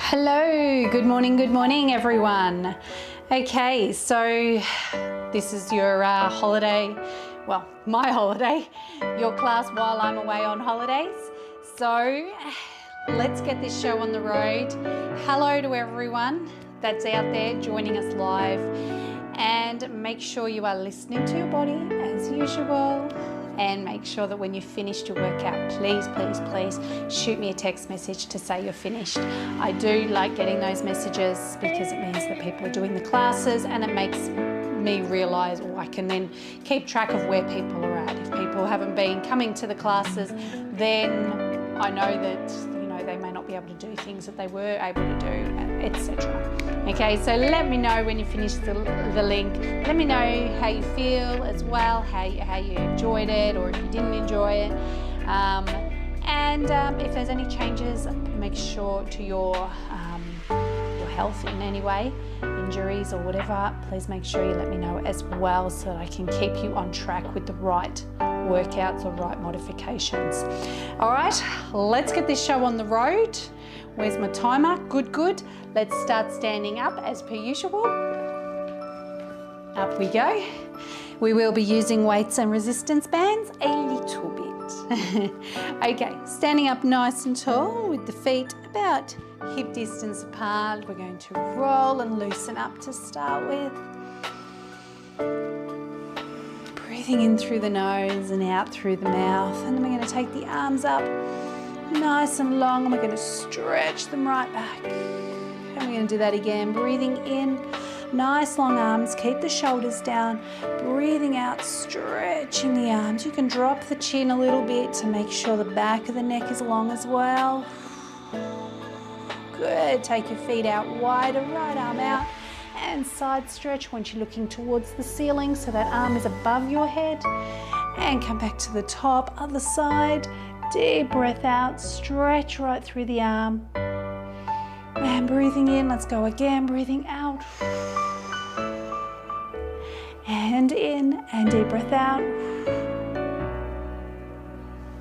Hello, good morning everyone. Okay, so this is your holiday, well, my holiday, your class while I'm away on holidays. So let's get this show on the road. Hello to everyone that's out there joining us live, and make sure you are listening to your body as usual. And make sure that when you've finished your workout, please shoot me a text message to say you're finished. I do like getting those messages because it means that people are doing the classes, and it makes me realise, or I can then keep track of where people are at. If people haven't been coming to the classes, then I know that they may not be able to do things that they were able to do, etc. Okay, so let me know when you finish the link. Let me know how you feel as well, how you enjoyed it, or if you didn't enjoy it. And if there's any changes, make sure to your health in any way, injuries or whatever, please make sure you let me know as well, so that I can keep you on track with the right workouts or right modifications. All right, let's get this show on the road. Where's my timer? Good. Let's start standing up as per usual. Up we go. We will be using weights and resistance bands a little bit. Okay, standing up nice and tall with the feet about hip distance apart. We're going to roll and loosen up to start with. Breathing in through the nose and out through the mouth. And then we're going to take the arms up nice and long, and we're going to stretch them right back. And we're going to do that again. Breathing in, nice long arms, keep the shoulders down. Breathing out, stretching the arms. You can drop the chin a little bit to make sure the back of the neck is long as well. Good, take your feet out wider, right arm out, and side stretch once you're looking towards the ceiling, so that arm is above your head. And come back to the top, other side. Deep breath out, stretch right through the arm. And breathing in, let's go again, breathing out. And in, and deep breath out.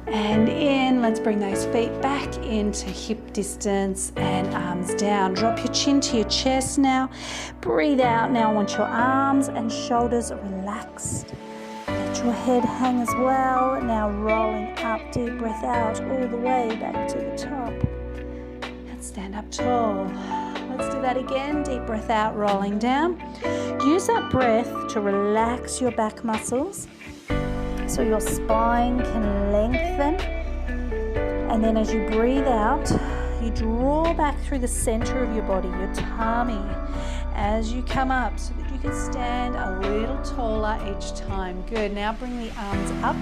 And in, let's bring those feet back into hip distance and arms down. Drop your chin to your chest now. Breathe out. Now I want your arms and shoulders relaxed. Let your head hang as well. Now rolling up, deep breath out all the way back to the top. And stand up tall. Let's do that again. Deep breath out, rolling down. Use that breath to relax your back muscles, so your spine can lengthen. And then as you breathe out, you draw back through the center of your body, your tummy, as you come up, so that you can stand a little taller each time. Good. Now bring the arms up.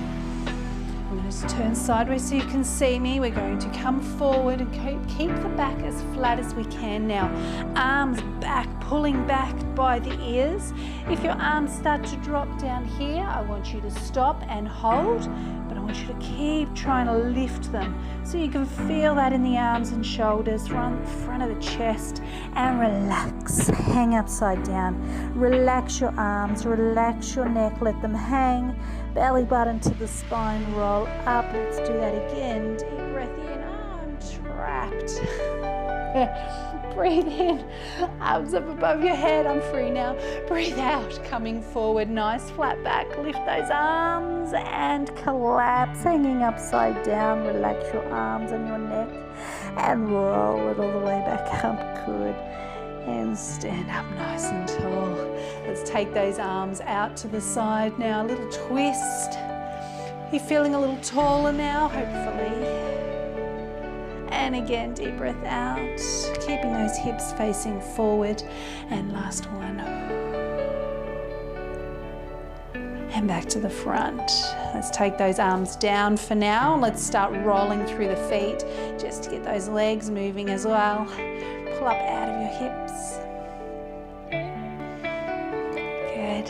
I'm going to turn sideways so you can see me. We're going to come forward and keep the back as flat as we can now. Arms back, pulling back by the ears. If your arms start to drop down here, I want you to stop and hold, but I want you to keep trying to lift them so you can feel that in the arms and shoulders, front of the chest, and relax. Hang upside down. Relax your arms, relax your neck, let them hang. Belly button to the spine, roll up. Let's do that again. Deep breath in. Oh, I'm trapped. Breathe in. Arms up above your head. I'm free now. Breathe out. Coming forward. Nice flat back. Lift those arms and collapse. Hanging upside down. Relax your arms and your neck and roll it all the way back up. Good. And stand up nice and tall. Let's take those arms out to the side now. A little twist. You're feeling a little taller now, hopefully. And again, deep breath out. Keeping those hips facing forward. And last one. And back to the front. Let's take those arms down for now. Let's start rolling through the feet just to get those legs moving as well. Pull up out of your hips. Good.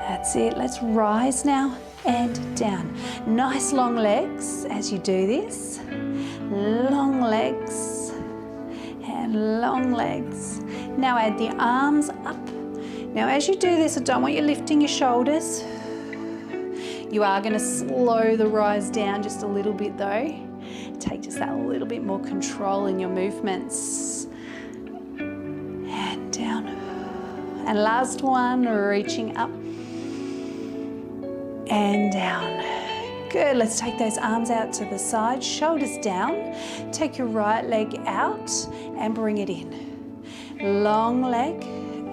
That's it. Let's rise now and down. Nice long legs as you do this. Long legs and long legs. Now add the arms up. Now as you do this, I don't want you lifting your shoulders. You are going to slow the rise down just a little bit though. take just that little bit more control in your movements. And down. And last one, reaching up and down. Good, let's take those arms out to the side, shoulders down. Take your right leg out and bring it in. Long leg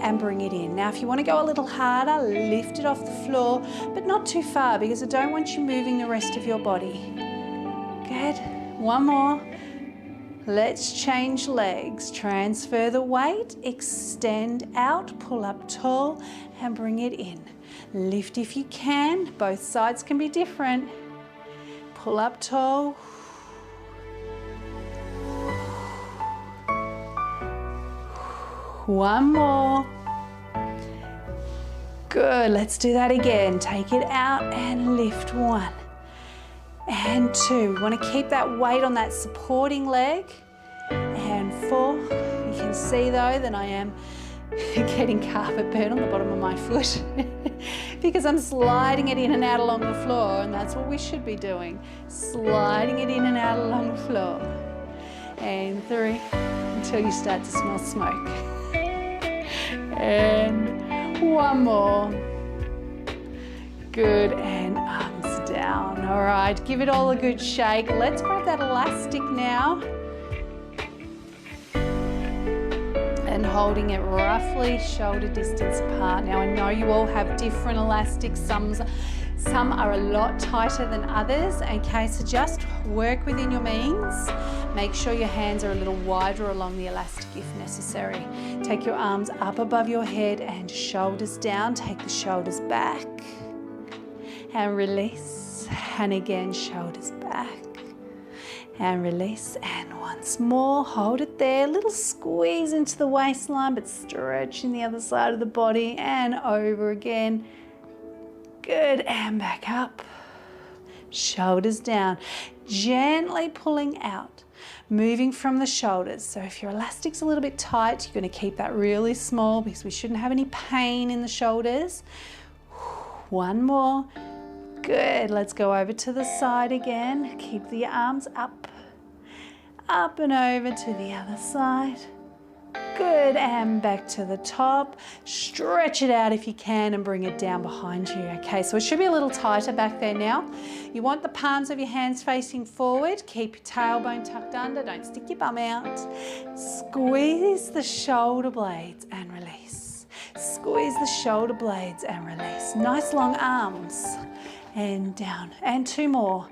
and bring it in. Now if you want to go a little harder, lift it off the floor, but not too far because I don't want you moving the rest of your body. Good, one more. Let's change legs. Transfer the weight, extend out, pull up tall and bring it in. Lift if you can, both sides can be different. Pull up tall. One more. Good, let's do that again. Take it out and lift. 1 and 2. We want to keep that weight on that supporting leg. And 4. You can see though that I am getting carpet burn on the bottom of my foot because I'm sliding it in and out along the floor, and that's what we should be doing. Sliding it in and out along the floor. And 3 until you start to smell smoke. And 1 more. Good, and arms down. All right, give it all a good shake. Let's grab that elastic now. And holding it roughly shoulder distance apart. Now I know you all have different elastics. Some are a lot tighter than others. Okay, so just work within your means. Make sure your hands are a little wider along the elastic if necessary. Take your arms up above your head and shoulders down. Take the shoulders back and release. And again, shoulders back and release. And once more, hold it there. Little squeeze into the waistline, but stretch in the other side of the body and over again. Good, and back up. Shoulders down. Gently pulling out, moving from the shoulders. So if your elastic's a little bit tight, you're going to keep that really small because we shouldn't have any pain in the shoulders. 1 more. Good, let's go over to the side again. Keep the arms up and over to the other side. Good, and back to the top. Stretch it out if you can and bring it down behind you. Okay, so it should be a little tighter back there now. You want the palms of your hands facing forward. Keep your tailbone tucked under, don't stick your bum out. Squeeze the shoulder blades and release. Squeeze the shoulder blades and release. Nice long arms. And down, and 2 more.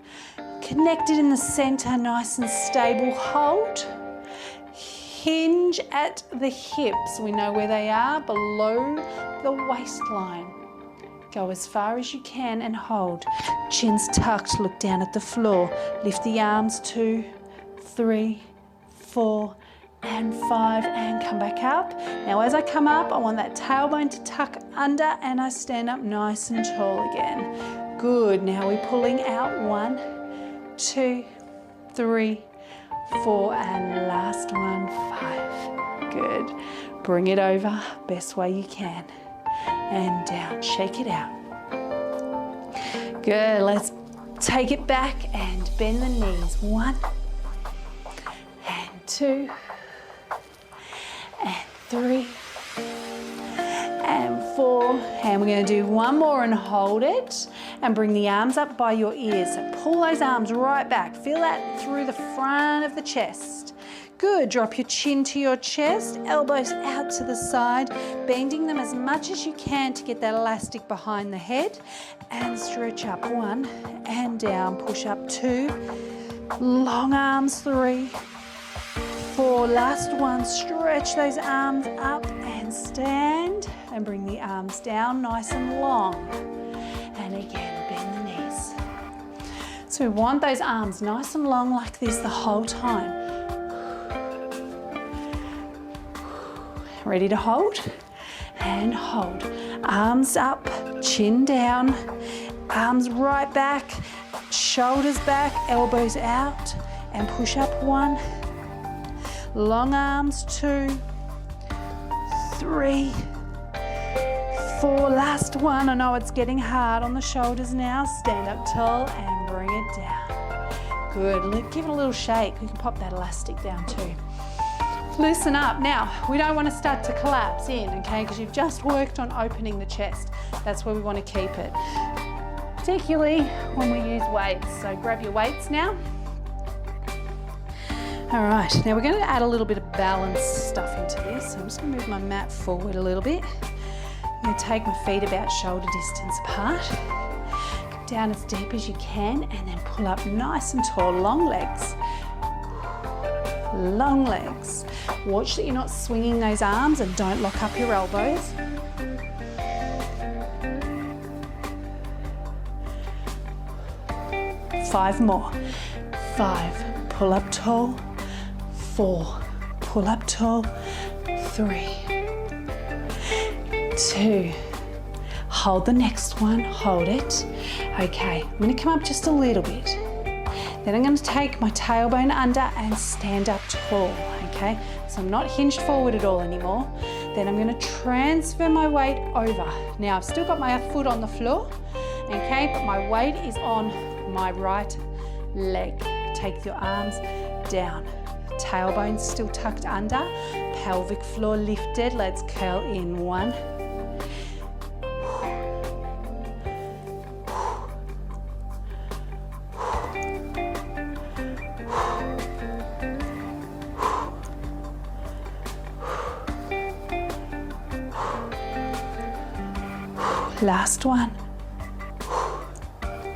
Connected in the center, nice and stable. Hold. Hinge at the hips. We know where they are, below the waistline. Go as far as you can and hold. Chin's tucked, look down at the floor. Lift the arms, 2, 3, 4, and 5, and come back up. Now as I come up, I want that tailbone to tuck under and I stand up nice and tall again. Good, now we're pulling out 1, 2, 3, 4, and last one, 5. Good, bring it over, best way you can. And down, shake it out. Good, let's take it back and bend the knees. 1, and 2, and 3, and 4, and we're going to do 1 more and hold it and bring the arms up by your ears. So pull those arms right back. Feel that through the front of the chest. Good, drop your chin to your chest, elbows out to the side, bending them as much as you can to get that elastic behind the head, and stretch up. 1 and down, push up 2, long arms 3, 4, last one, stretch those arms up and stand and bring the arms down nice and long. And again, bend the knees. So we want those arms nice and long like this the whole time. Ready to hold? And hold. Arms up, chin down, arms right back, shoulders back, elbows out, and push up 1. Long arms 2, 3, 4, last one. I know it's getting hard on the shoulders now. Stand up tall and bring it down. Good, give it a little shake. We can pop that elastic down too. Loosen up. Now, we don't want to start to collapse in, okay, because you've just worked on opening the chest. That's where we want to keep it, particularly when we use weights. So grab your weights now. All right, now we're going to add a little bit of balance stuff into this. So I'm just going to move my mat forward a little bit. I'm going to take my feet about shoulder distance apart. Come down as deep as you can and then pull up nice and tall, long legs. Long legs. Watch that you're not swinging those arms and don't lock up your elbows. Five more. 5, pull up tall. 4, pull up tall. 3, 2, hold the next one, hold it. Okay, I'm going to come up just a little bit. Then I'm going to take my tailbone under and stand up tall, okay? So I'm not hinged forward at all anymore. Then I'm going to transfer my weight over. Now I've still got my foot on the floor, okay? But my weight is on my right leg. Take your arms down. Tailbone still tucked under. Pelvic floor lifted. Let's curl in. 1. Last one.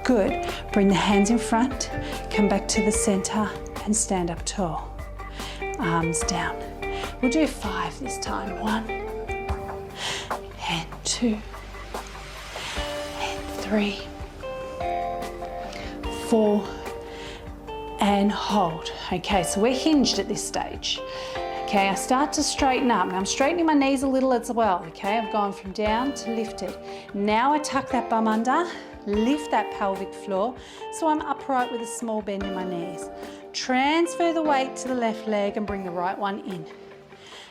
Good. Bring the hands in front, come back to the center and stand up tall. Arms down. We'll do 5 this time. 1 and 2 and 3, 4 and hold. Okay, so we're hinged at this stage. Okay, I start to straighten up. Now I'm straightening my knees a little as well, okay? I've gone from down to lifted. Now I tuck that bum under, lift that pelvic floor, so I'm upright with a small bend in my knees. Transfer the weight to the left leg and bring the right one in.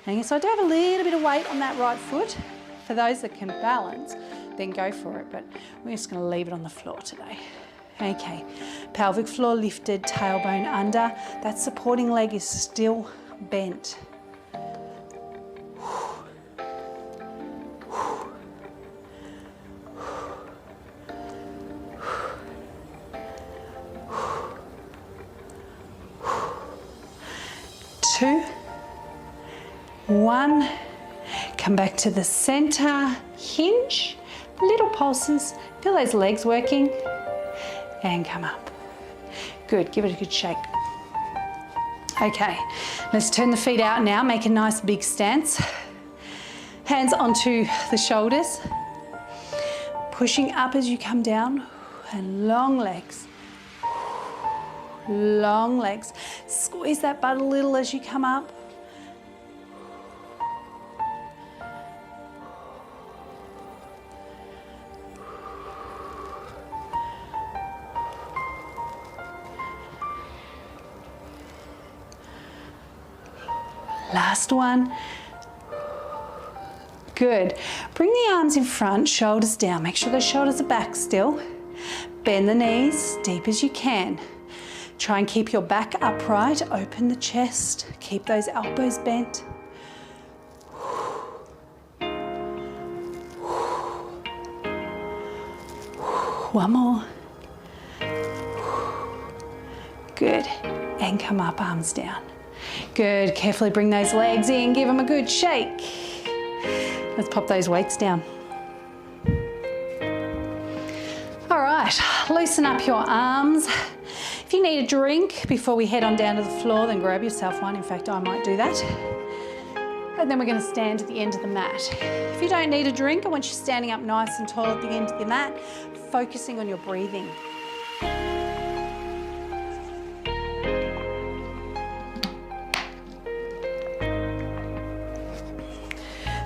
And so I do have a little bit of weight on that right foot. For those that can balance, then go for it, but we're just gonna leave it on the floor today. Okay, pelvic floor lifted, tailbone under. That supporting leg is still bent. Two, 1, come back to the center, hinge, little pulses, feel those legs working, and come up. Good, give it a good shake. Okay, let's turn the feet out now, make a nice big stance. Hands onto the shoulders, pushing up as you come down, and long legs. Long legs. Squeeze that butt a little as you come up. Last one. Good. Bring the arms in front, shoulders down. Make sure those shoulders are back still. Bend the knees deep as you can. Try and keep your back upright, open the chest, keep those elbows bent. One more. Good, and come up, arms down. Good, carefully bring those legs in, give them a good shake. Let's pop those weights down. All right, loosen up your arms. If you need a drink before we head on down to the floor, then grab yourself one. In fact, I might do that. And then we're going to stand at the end of the mat. If you don't need a drink, I want you standing up nice and tall at the end of the mat, focusing on your breathing.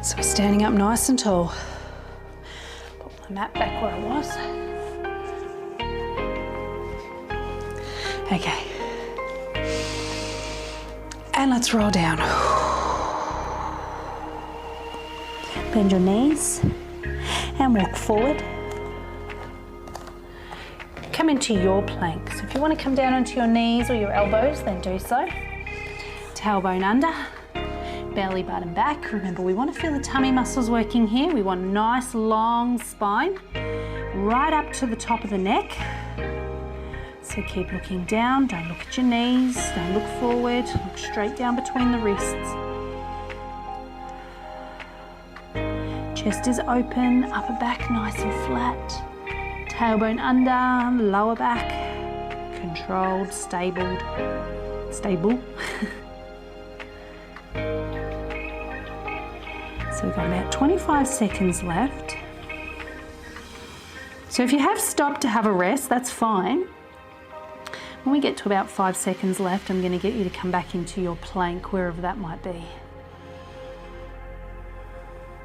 So we're standing up nice and tall. Put my mat back where it was. Okay, and let's roll down. Bend your knees and walk forward. come into your plank. So if you want to come down onto your knees or your elbows, then do so. Tailbone under, belly button back. Remember, we want to feel the tummy muscles working here. We want a nice long spine right up to the top of the neck. So keep looking down, don't look at your knees, don't look forward, look straight down between the wrists. Chest is open, upper back nice and flat. Tailbone under, lower back, controlled, stable. So we've got about 25 seconds left. So if you have stopped to have a rest, that's fine. When we get to about 5 seconds left, I'm going to get you to come back into your plank, wherever that might be.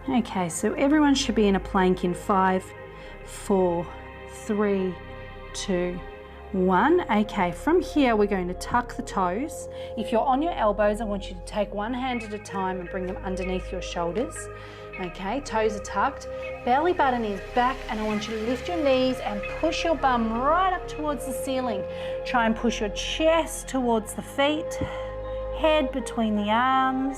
Okay, so everyone should be in a plank in 5, 4, 3, 2, 1. Okay, from here we're going to tuck the toes. If you're on your elbows, I want you to take one hand at a time and bring them underneath your shoulders. Okay, toes are tucked, belly button is back, and I want you to lift your knees and push your bum right up towards the ceiling. Try and push your chest towards the feet, head between the arms,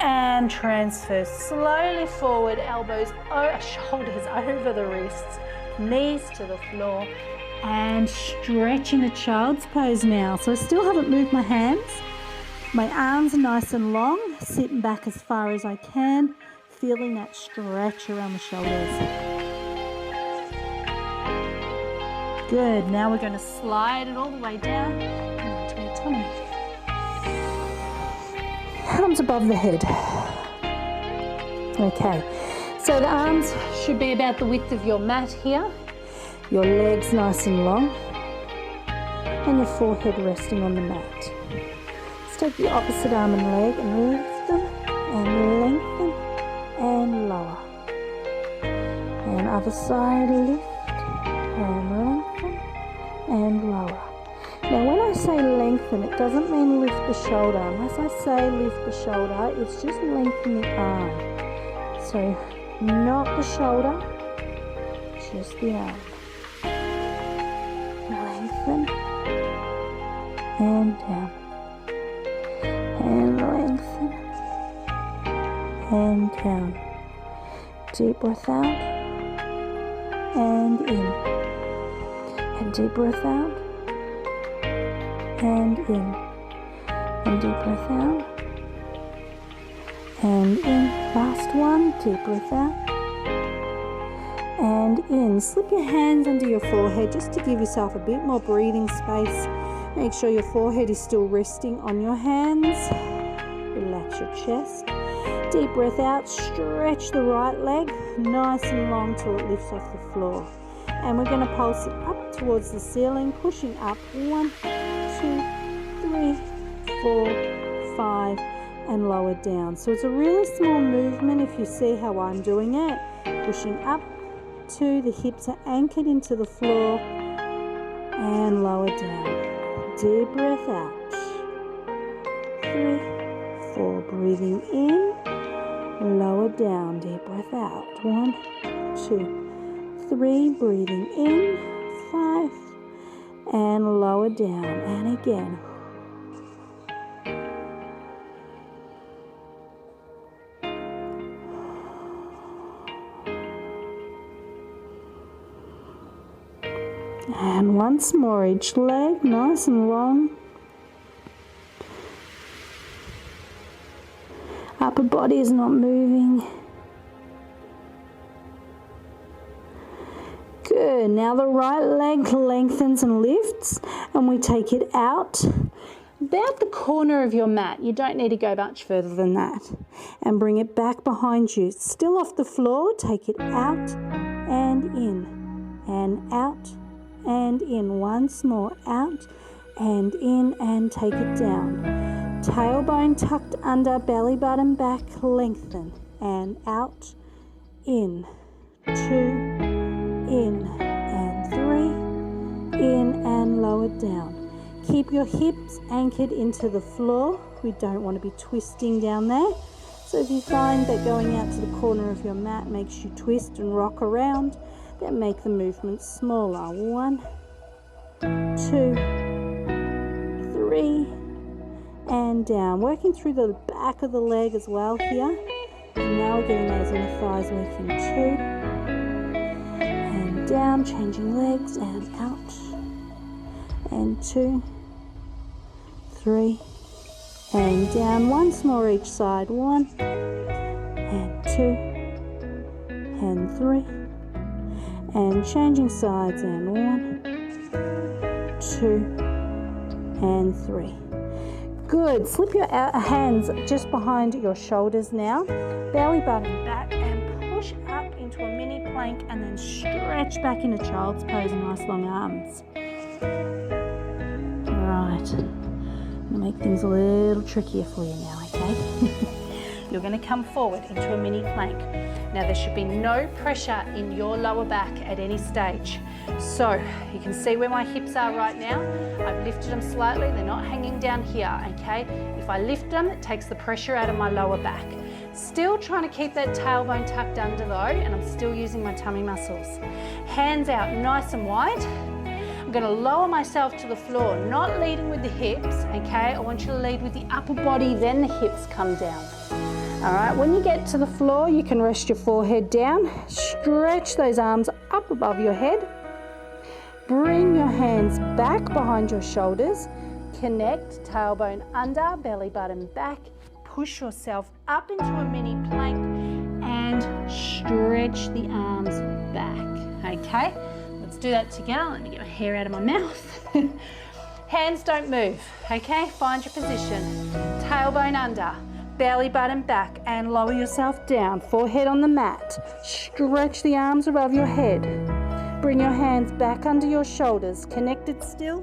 and transfer slowly forward, shoulders over the wrists, knees to the floor, and stretch in a child's pose now. So I still haven't moved my hands. My arms are nice and long, sitting back as far as I can, feeling that stretch around the shoulders. Good, now we're going to slide it all the way down into our tummy. Arms above the head. Okay, so the arms should be about the width of your mat here, your legs nice and long, and your forehead resting on the mat. Take the opposite arm and leg and lift them and lengthen and lower. And other side, lift and lengthen and lower. Now when I say lengthen, it doesn't mean lift the shoulder. Unless I say lift the shoulder, it's just lengthen the arm. So not the shoulder, just the arm. Lengthen and down. And lengthen and down. Deep breath out and in. And deep breath out and in. And deep breath out and in. Last one. Deep breath out and in. Slip your hands under your forehead just to give yourself a bit more breathing space. Make sure your forehead is still resting on your hands. Relax your chest. Deep breath out, stretch the right leg nice and long till it lifts off the floor. And we're going to pulse it up towards the ceiling, pushing up 1, 2, 3, 4, 5, and lower down. So it's a really small movement if you see how I'm doing it. Pushing up 2, the hips are anchored into the floor, and lower down. Deep breath out. 3, 4, breathing in, lower down, deep breath out. 1, 2, 3, breathing in, 5, and lower down, and again. And once more, each leg nice and long. Upper body is not moving. Good. Now the right leg lengthens and lifts, and we take it out about the corner of your mat. You don't need to go much further than that. And bring it back behind you. Still off the floor, take it out and in, and out and in. Once more, out and in, and take it down. Tailbone tucked under, belly button back, lengthen, and out, in, 2, in, and 3, in, and lower down. Keep your hips anchored into the floor. We don't want to be twisting down there. So if you find that going out to the corner of your mat makes you twist and rock around, then make the movement smaller. 1, 2, 3, and down. Working through the back of the leg as well here. And now we're getting those inner thighs working. 2, and down, changing legs, and out, and 2, 3, and down. Once more each side. 1, and 2, and 3, and changing sides, and 1, 2, and 3. Good. Slip your hands just behind your shoulders now. Belly button back and push up into a mini plank and then stretch back into child's pose. Nice long arms. Right. I'm going to make things a little trickier for you now, okay? You're going to come forward into a mini plank. Now there should be no pressure in your lower back at any stage. So you can see where my hips are right now. I've lifted them slightly, they're not hanging down here, okay? If I lift them, it takes the pressure out of my lower back. Still trying to keep that tailbone tucked under though, and I'm still using my tummy muscles. Hands out nice and wide. I'm going to lower myself to the floor, not leading with the hips, okay? I want you to lead with the upper body, then the hips come down. All right, when you get to the floor, you can rest your forehead down. Stretch those arms up above your head. Bring your hands back behind your shoulders. Connect, tailbone under, belly button back. Push yourself up into a mini plank and stretch the arms back, okay? Let's do that together. Let me get my hair out of my mouth. Hands don't move, okay? Find your position. Tailbone under, belly button back, and lower yourself down. Forehead on the mat. Stretch the arms above your head. Bring your hands back under your shoulders. Connected still.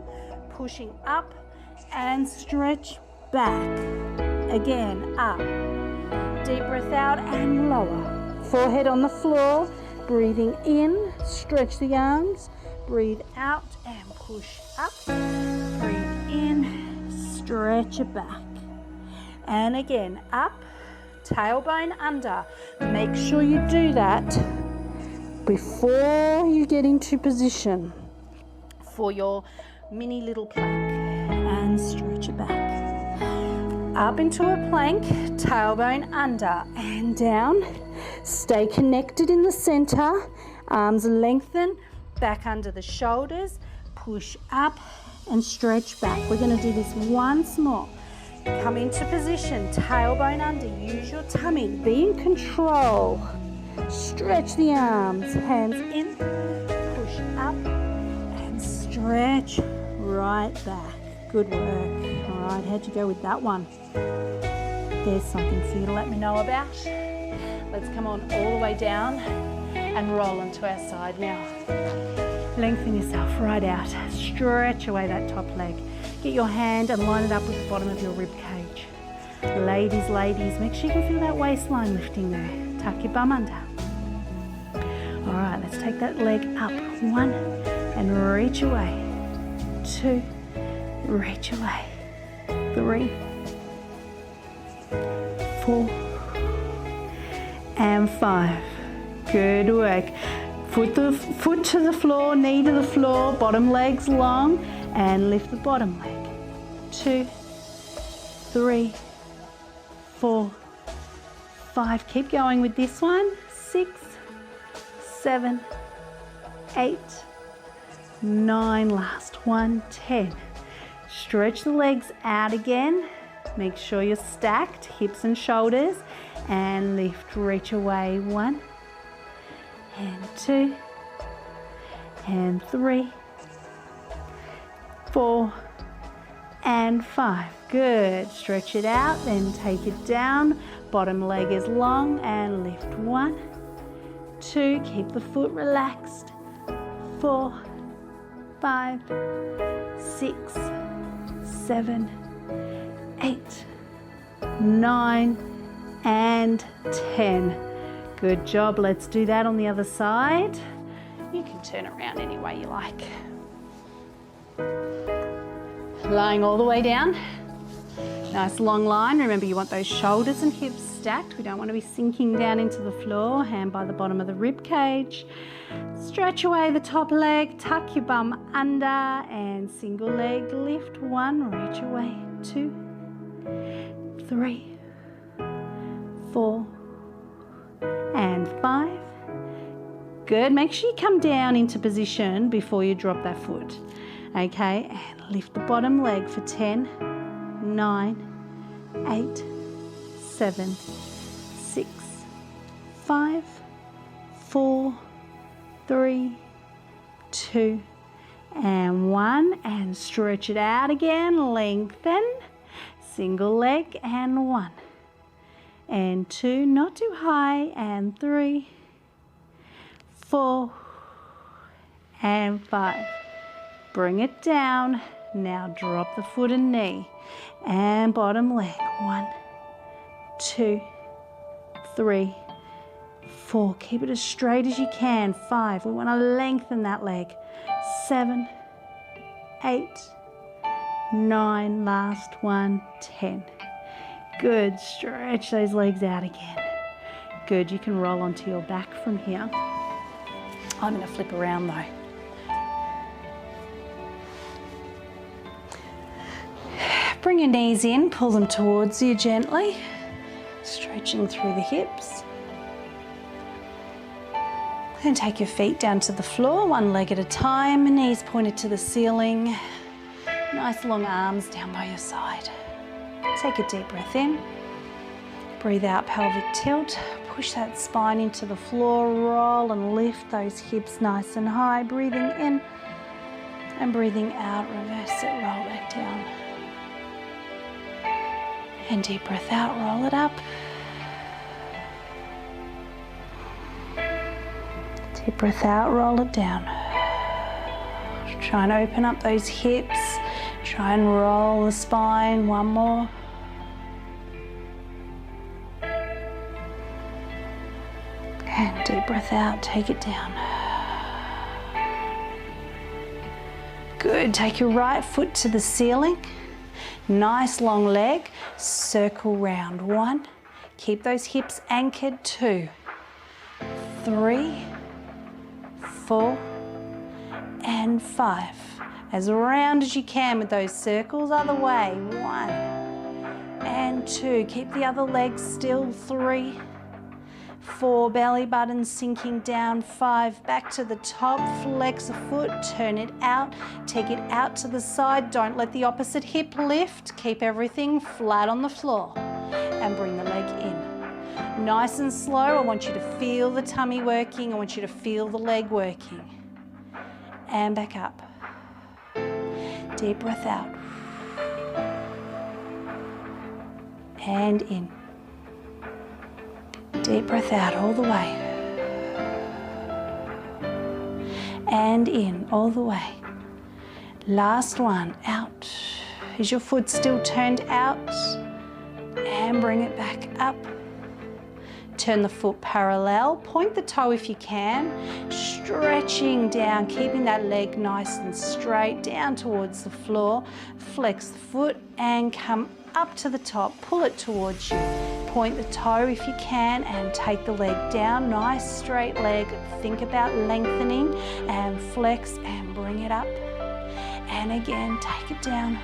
Pushing up and stretch back. Again, up. Deep breath out and lower. Forehead on the floor. Breathing in, stretch the arms. Breathe out and push up. Breathe in, stretch it back. And again, up, tailbone under. Make sure you do that before you get into position for your mini little plank. And stretch it back. Up into a plank, tailbone under and down. Stay connected in the center. Arms lengthen, back under the shoulders. Push up and stretch back. We're going to do this once more. Come into position, tailbone under, use your tummy, be in control. Stretch the arms, hands in, push up and stretch right back. Good work. All right, how'd you go with that one? There's something for you to let me know about. Let's come on all the way down and roll onto our side now. Lengthen yourself right out. Stretch away that top leg. Get your hand and line it up with the bottom of your rib cage. Ladies, make sure you can feel that waistline lifting there. Tuck your bum under. All right, let's take that leg up. 1, and reach away. 2, reach away. 3, 4, and 5. Good work. Foot to the floor, knee to the floor, bottom leg's long, and lift the bottom leg. 2, 3, 4, 5. Keep going with this one. 6, 7, 8, 9. Last one. 10. Stretch the legs out again. Make sure you're stacked, hips and shoulders, and lift, reach away. 1, and 2, and 3, 4, and 5. Good. Stretch it out, then take it down. Bottom leg is long and lift. 1, 2, keep the foot relaxed. 4, 5, 6, 7, 8, 9, and 10. Good job. Let's do that on the other side. You can turn around any way you like. Lying all the way down. Nice long line. Remember, you want those shoulders and hips stacked. We don't want to be sinking down into the floor. Hand by the bottom of the rib cage. Stretch away the top leg, tuck your bum under, and single leg lift. 1, reach away. 2, 3, 4, and 5. Good. Make sure you come down into position before you drop that foot. Okay, and lift the bottom leg for 10, 9, 8, 7, 6, 5, 4, 3, 2, and 1. And stretch it out again. Lengthen. Single leg, and 1. And 2, not too high, and 3, 4, and 5. Bring it down. Now drop the foot and knee. And bottom leg. 1, 2, 3, 4. Keep it as straight as you can. 5. We want to lengthen that leg. 7, 8, 9. Last one. 10. Good. Stretch those legs out again. Good. You can roll onto your back from here. I'm going to flip around though. Bring your knees in, pull them towards you gently, stretching through the hips. And take your feet down to the floor, one leg at a time, knees pointed to the ceiling. Nice long arms down by your side. Take a deep breath in. Breathe out, pelvic tilt. Push that spine into the floor, roll and lift those hips nice and high. Breathing in and breathing out, reverse it, roll back down. And deep breath out, roll it up. Deep breath out, roll it down. Try and open up those hips. Try and roll the spine. One more. And deep breath out, take it down. Good, take your right foot to the ceiling. Nice long leg, circle round. 1, keep those hips anchored. 2, 3, 4, and 5. As round as you can with those circles, other way. 1 and 2, keep the other leg still. 3, 4, belly button sinking down. 5, back to the top, flex a foot, turn it out, take it out to the side. Don't let the opposite hip lift. Keep everything flat on the floor and bring the leg in. Nice and slow. I want you to feel the tummy working. I want you to feel the leg working. And back up. Deep breath out. And in. Deep breath out all the way. And in all the way. Last one, out. Is your foot still turned out? And bring it back up. Turn the foot parallel. Point the toe if you can. Stretching down, keeping that leg nice and straight down towards the floor. Flex the foot and come up to the top. Pull it towards you. Point the toe if you can and take the leg down. Nice straight leg. Think about lengthening and flex and bring it up. And again, take it down.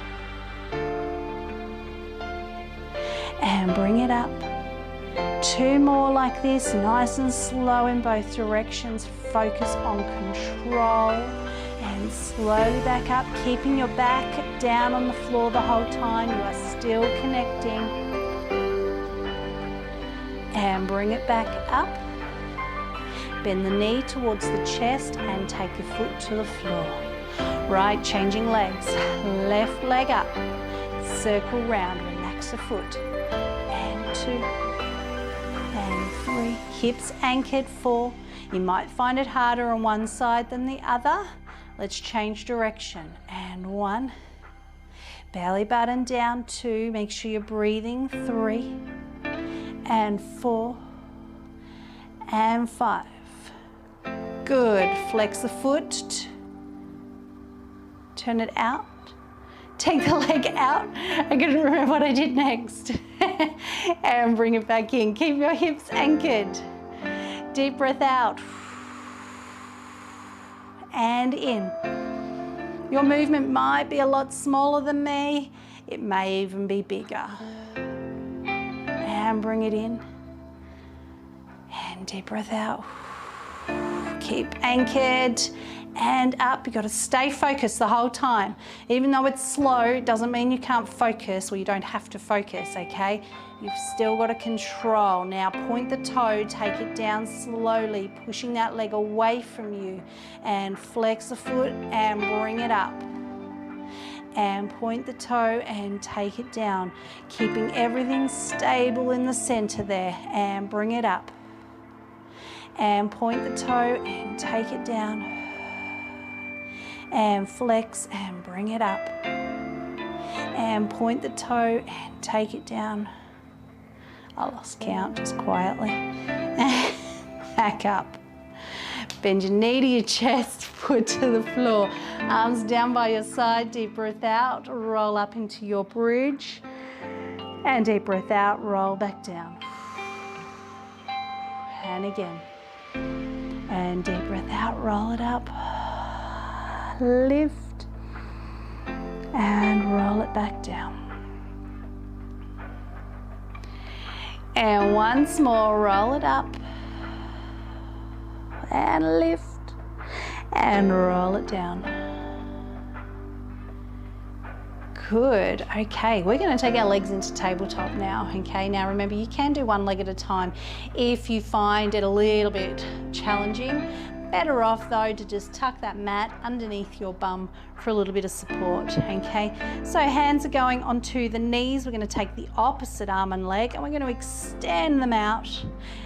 And bring it up. 2 more like this, nice and slow in both directions. Focus on control and slowly back up, keeping your back down on the floor the whole time. You are still connecting. And bring it back up. Bend the knee towards the chest and take your foot to the floor. Right, changing legs. Left leg up. Circle round, relax the foot. And 2. And 3, hips anchored. 4, you might find it harder on one side than the other. Let's change direction. And 1, belly button down. 2, make sure you're breathing. 3, and 4, and 5. Good, flex the foot. Turn it out. take the leg out. I couldn't remember what I did next. And bring it back in. Keep your hips anchored. Deep breath out. And in. Your movement might be a lot smaller than me. It may even be bigger. And bring it in. And deep breath out. Keep anchored and up. You've got to stay focused the whole time. Even though it's slow, it doesn't mean you can't focus, or you don't have to focus, okay? You've still got to control. Now point the toe, take it down slowly, pushing that leg away from you, and flex the foot and bring it up. And point the toe and take it down, keeping everything stable in the center there, and bring it up. And point the toe and take it down. And flex and bring it up. And point the toe and take it down. I lost count, just quietly. Back up. Bend your knee to your chest, foot to the floor. Arms down by your side, deep breath out, roll up into your bridge. And deep breath out, roll back down. And again. And deep breath out, roll it up. Lift. And roll it back down. And once more, roll it up. And lift. And roll it down. Good. Okay, we're going to take our legs into tabletop now. Okay, now remember, you can do one leg at a time if you find it a little bit challenging. Better off though to just tuck that mat underneath your bum for a little bit of support. Okay, so hands are going onto the knees. We're going to take the opposite arm and leg, and we're going to extend them out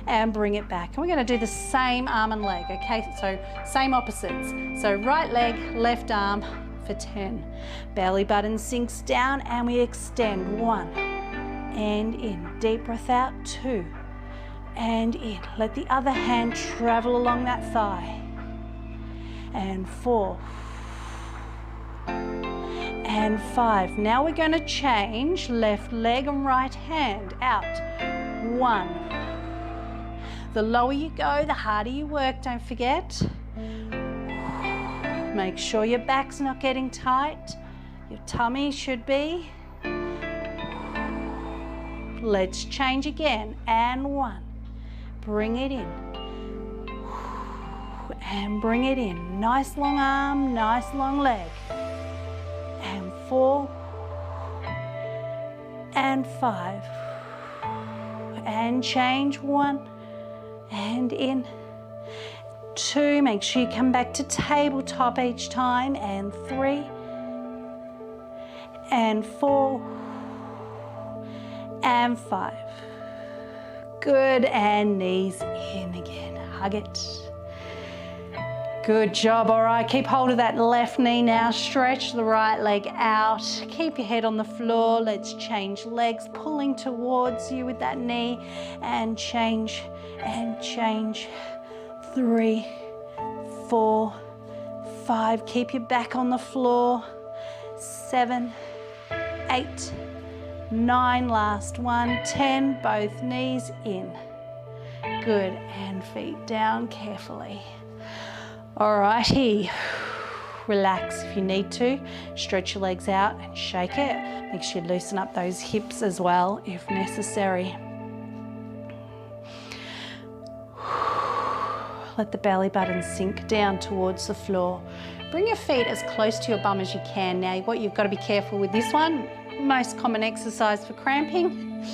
and bring it back. And we're going to do the same arm and leg. Okay, so same opposites. So right leg, left arm for 10. Belly button sinks down and we extend. 1 and in. Deep breath out. 2 and in. Let the other hand travel along that thigh. And 4 and 5. Now we're going to change left leg and right hand out. 1. The lower you go, the harder you work, don't forget. Make sure your back's not getting tight. Your tummy should be. Let's change again. And 1. Bring it in. And bring it in. Nice long arm, nice long leg. And 4. And 5. And change. 1. And in. 2, make sure you come back to tabletop each time, and 3, and 4, and 5. Good, and knees in again, hug it. Good job, all right, keep hold of that left knee now, stretch the right leg out, keep your head on the floor, let's change legs, pulling towards you with that knee, and change, 3, 4, 5. Keep your back on the floor. 7, 8, 9. Last one. 10. Both knees in. Good. And feet down carefully. Alrighty. Relax if you need to. Stretch your legs out and shake it. Make sure you loosen up those hips as well if necessary. Let the belly button sink down towards the floor. Bring your feet as close to your bum as you can. Now, what you've got to be careful with this one, most common exercise for cramping,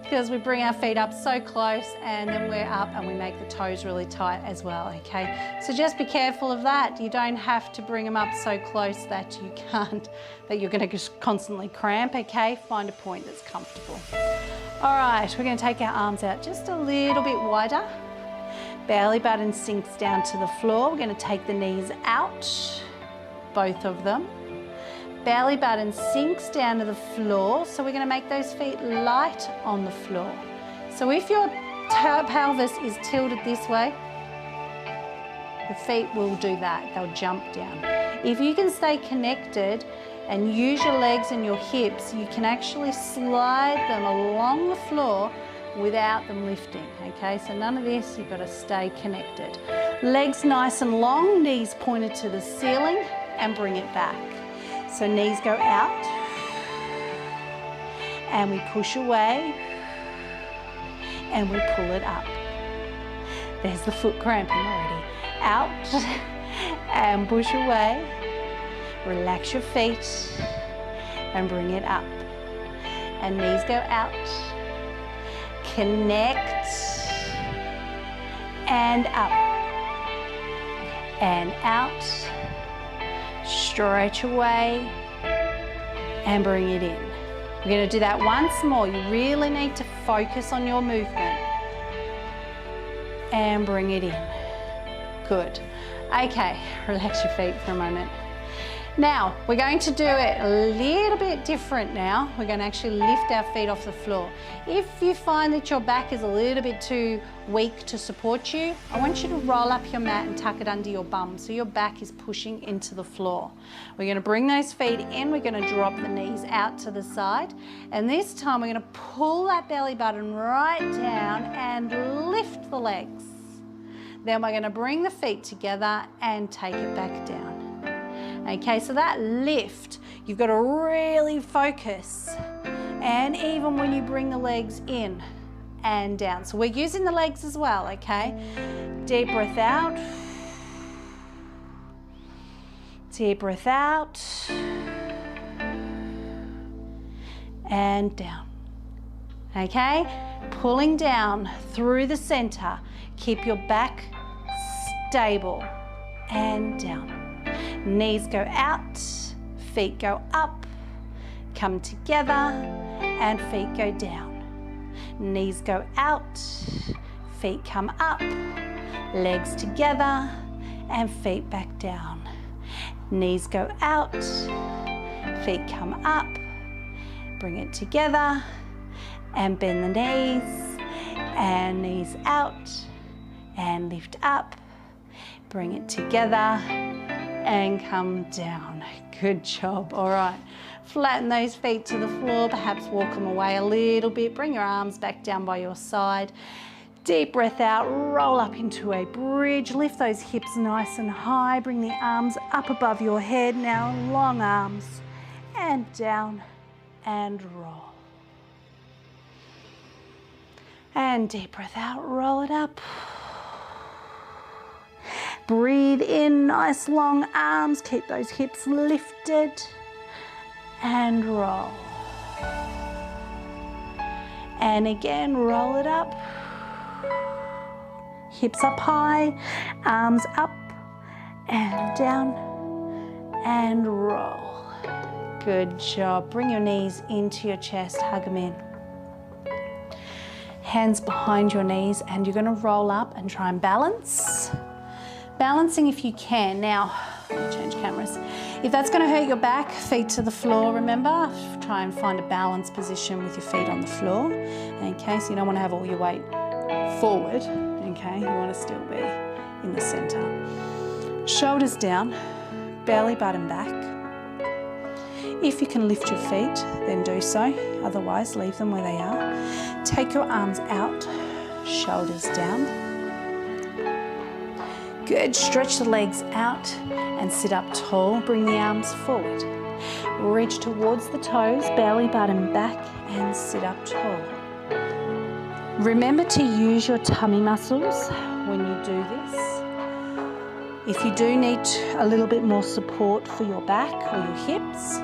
because we bring our feet up so close and then we're up and we make the toes really tight as well, okay? So just be careful of that. You don't have to bring them up so close that you can't, that you're going to just constantly cramp, okay? Find a point that's comfortable. All right, we're going to take our arms out just a little bit wider. Belly button sinks down to the floor. We're going to take the knees out, both of them. Belly button sinks down to the floor, so we're going to make those feet light on the floor. So if your pelvis is tilted this way, the feet will do that. They'll jump down. If you can stay connected, and use your legs and your hips. You can actually slide them along the floor without them lifting, okay? So none of this, you've got to stay connected. Legs nice and long, knees pointed to the ceiling, and bring it back. So knees go out, and we push away, and we pull it up. There's the foot cramping already. Out, and push away. Relax your feet, and bring it up. And knees go out. Connect, and up, and out, stretch away, and bring it in. We're going to do that once more. You really need to focus on your movement, and bring it in. Good. Okay, relax your feet for a moment. Now, we're going to do it a little bit different now. We're going to actually lift our feet off the floor. If you find that your back is a little bit too weak to support you, I want you to roll up your mat and tuck it under your bum so your back is pushing into the floor. We're going to bring those feet in. We're going to drop the knees out to the side. And this time we're going to pull that belly button right down and lift the legs. Then we're going to bring the feet together and take it back down. Okay, so that lift, you've got to really focus. And even when you bring the legs in and down. So we're using the legs as well, okay? Deep breath out. Deep breath out. And down. Okay? Pulling down through the center. Keep your back stable. And down. Knees go out, feet go up, come together, and feet go down. Knees go out, feet come up, legs together, and feet back down. Knees go out, feet come up, bring it together, and bend the knees, and knees out, and lift up, bring it together, and come down. Good job. All right. Flatten those feet to the floor, perhaps walk them away a little bit. Bring your arms back down by your side. Deep breath out, roll up into a bridge. Lift those hips nice and high. Bring the arms up above your head. Now long arms and down and roll. And deep breath out, roll it up. Breathe in, nice long arms, keep those hips lifted, and roll. And again, roll it up. Hips up high, arms up and down, and roll. Good job. Bring your knees into your chest, hug them in. Hands behind your knees, and you're going to roll up and try and balance. Balancing if you can. Now, let me change cameras. If that's going to hurt your back, feet to the floor, remember, try and find a balanced position with your feet on the floor. Okay, so you don't want to have all your weight forward. Okay, you want to still be in the center. Shoulders down, belly button back. If you can lift your feet, then do so. Otherwise, leave them where they are. Take your arms out, shoulders down. Good, stretch the legs out and sit up tall. Bring the arms forward. Reach towards the toes, belly button back, and sit up tall. Remember to use your tummy muscles when you do this. If you do need a little bit more support for your back or your hips,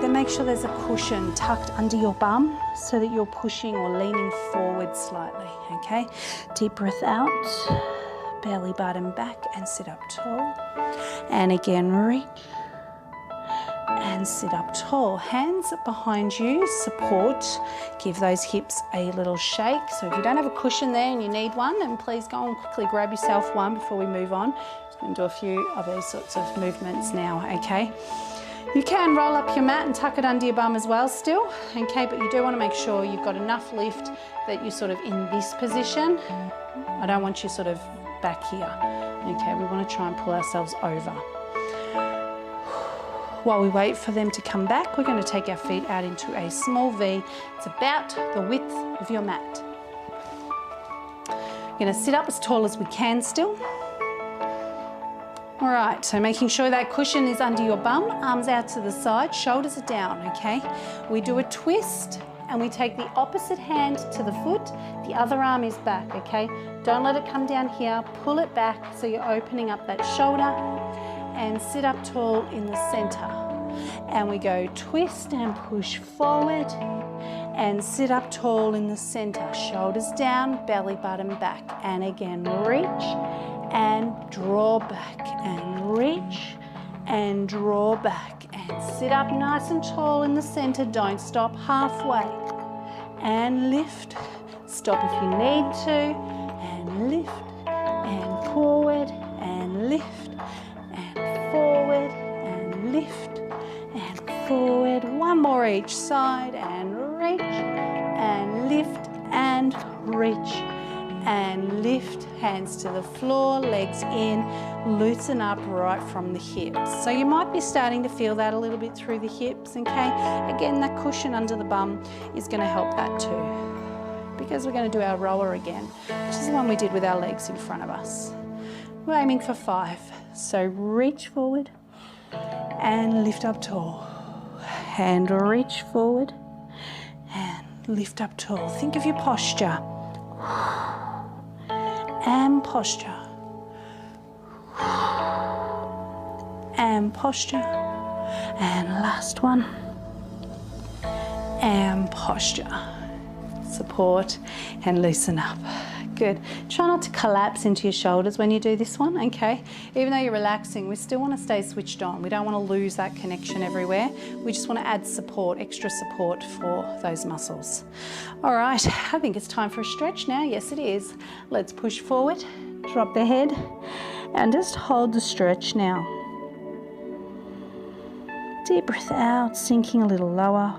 then make sure there's a cushion tucked under your bum so that you're pushing or leaning forward slightly, okay? Deep breath out. Belly button back and sit up tall. And again, reach and sit up tall. Hands behind you, support. Give those hips a little shake. So if you don't have a cushion there and you need one, then please go and quickly grab yourself one before we move on. Just going to do a few of these sorts of movements now, okay? You can roll up your mat and tuck it under your bum as well still, okay? But you do want to make sure you've got enough lift that you're sort of in this position. I don't want you sort of back here. Okay, we want to try and pull ourselves over. While we wait for them to come back, we're going to take our feet out into a small V. It's about the width of your mat. We're going to sit up as tall as we can still. All right, so making sure that cushion is under your bum, arms out to the side, shoulders are down, okay? We do a twist and we take the opposite hand to the foot, the other arm is back, okay? Don't let it come down here, pull it back so you're opening up that shoulder and sit up tall in the center. And we go twist and push forward and sit up tall in the center, shoulders down, belly button back. And again, reach and draw back and reach and draw back and sit up nice and tall in the center. Don't stop halfway and lift. Stop if you need to and lift and forward and lift and forward and lift and forward. One more each side and reach and lift and reach and lift, hands to the floor, legs in, loosen up right from the hips. So you might be starting to feel that a little bit through the hips, okay? Again, that cushion under the bum is going to help that too, because we're going to do our rower again, which is the one we did with our legs in front of us. We're aiming for 5. So reach forward and lift up tall, and reach forward and lift up tall. Think of your posture. And posture, and posture, and last one, and posture. Support and loosen up. Good. Try not to collapse into your shoulders when you do this one, okay? Even though you're relaxing, we still want to stay switched on. We don't want to lose that connection everywhere. We just want to add support, extra support for those muscles. All right, I think it's time for a stretch now. Yes, it is. Let's push forward, drop the head, and just hold the stretch now. Deep breath out, sinking a little lower.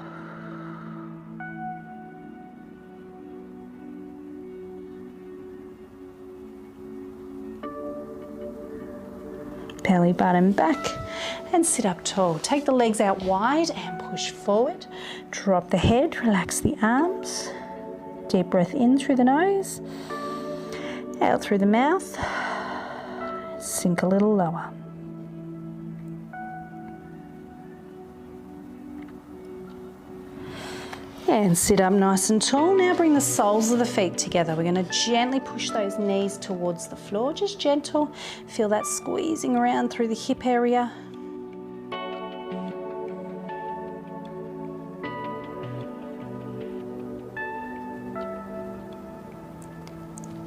Belly button back and sit up tall. Take the legs out wide and push forward. Drop the head, relax the arms. Deep breath in through the nose, out through the mouth. Sink a little lower. And sit up nice and tall. Now bring the soles of the feet together. We're going to gently push those knees towards the floor, just gentle. Feel that squeezing around through the hip area.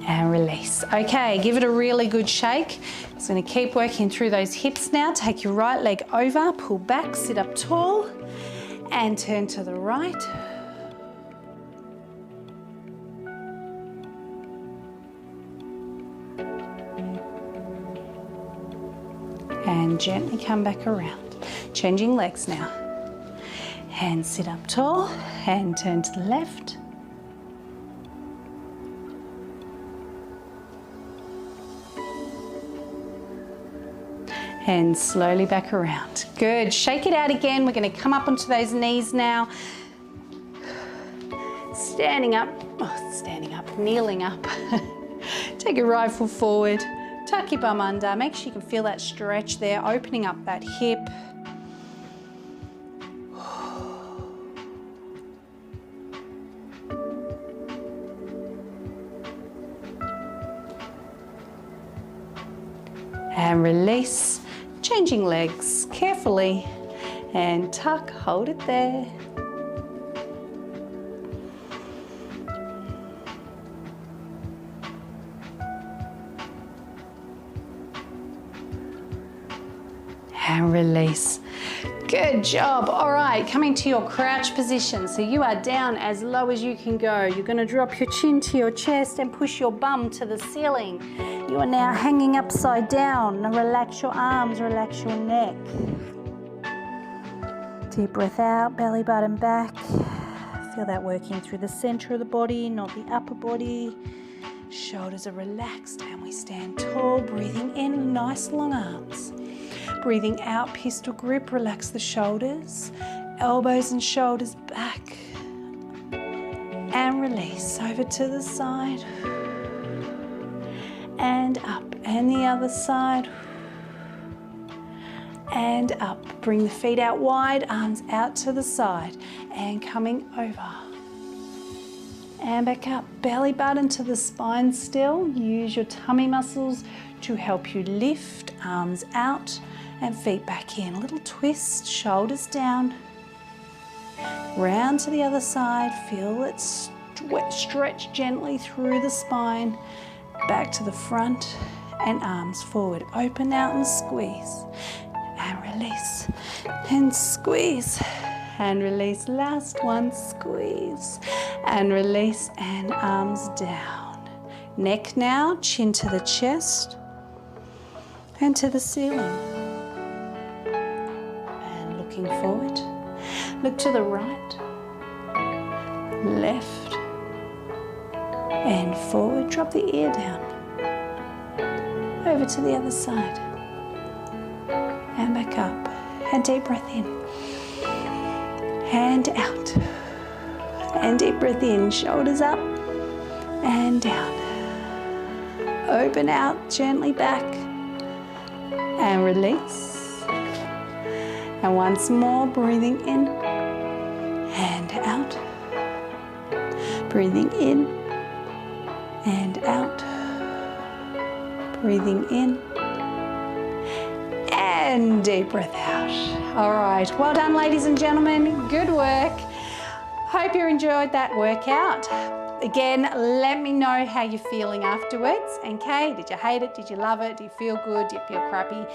And release. Okay, give it a really good shake. Just going to keep working through those hips now. Take your right leg over, pull back, sit up tall, and turn to the right. And gently come back around. Changing legs now. And sit up tall, and turn to the left. And slowly back around. Good, shake it out again. We're gonna come up onto those knees now. Standing up, kneeling up. Take your right foot forward. Tuck your bum under, make sure you can feel that stretch there, opening up that hip. And release, changing legs carefully, and tuck, hold it there. And release. Good job. All right, coming to your crouch position. So you are down as low as you can go. You're going to drop your chin to your chest and push your bum to the ceiling. You are now hanging upside down. Now relax your arms, relax your neck. Deep breath out, belly button back. Feel that working through the center of the body, not the upper body. Shoulders are relaxed and we stand tall, breathing in, nice long arms. breathing out, pistol grip, relax the shoulders, elbows and shoulders back, and release over to the side, and up, and the other side, and up. Bring the feet out wide, arms out to the side, and coming over. And back up, belly button to the spine still. Use your tummy muscles to help you lift, arms out and feet back in. Little twist, shoulders down. Round to the other side, feel it stretch gently through the spine. Back to the front and arms forward. Open out and squeeze. And release. And squeeze. And release. Last one, squeeze. And release, and arms down. Neck now, chin to the chest and to the ceiling. And looking forward. Look to the right, left, and forward. Drop the ear down. Over to the other side. And back up. And deep breath in. And out. And deep breath in. Shoulders up and down. Open out, gently back. And release. And once more, breathing in and out. Breathing in and out. Breathing in and deep breath out. All right, well done, ladies and gentlemen. Good work. Hope you enjoyed that workout. Again, let me know how you're feeling afterwards. Okay, did you hate it? Did you love it? Do you feel good? Do you feel crappy?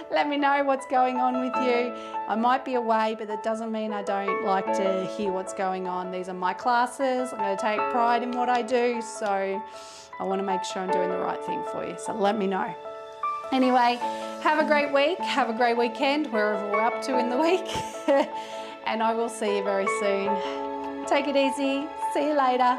Let me know what's going on with you. I might be away, but that doesn't mean I don't like to hear what's going on. These are my classes. I'm going to take pride in what I do, so I want to make sure I'm doing the right thing for you. So let me know. Anyway, have a great week. Have a great weekend, wherever we're up to in the week. And I will see you very soon. Take it easy. See you later.